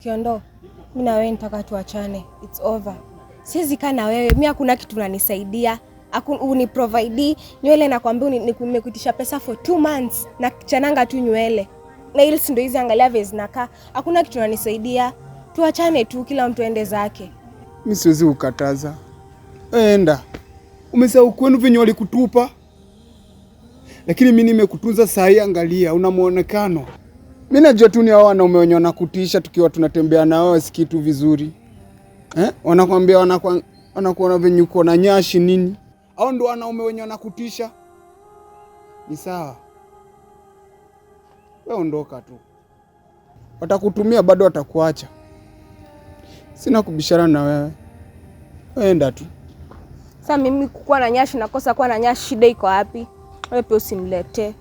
Kiondo, mimi na wewe nitaka tuachane. It's over. Siwezi kaa na wewe. Mimi hakuna kitu unanisaidia. Uniprovide nywele na kwambia nimekuitisha pesa for 2 months na chananga tu nywele. Nails ndio hizi, angalia vile zinakaa. Hakuna kitu unanisaidia. Tuachane tu, kila mtu ende zake. Mimi siwezi ukataza. Enda. Umesahau kwenu venye walikutupa. Lakini mimi nimekutunza saa hii, angalia una muonekano. Mimi najua tu ni hao wanaume wenye wanakutisha tukiwa tunatembea na wao, si kitu vizuri. Wanakuambia wanakuona venye uko na nyashi nini? Hao ndio wanaume wenye wanakutisha. Ni sawa. Wewe ondoka tu. Watakutumia bado watakuacha. Sina kubishana na wewe. Enda tu. Sasa mimi kukuwa na nyashi nakosa kuwa na nyashi, shida iko wapi? Wewe pia usiniletee.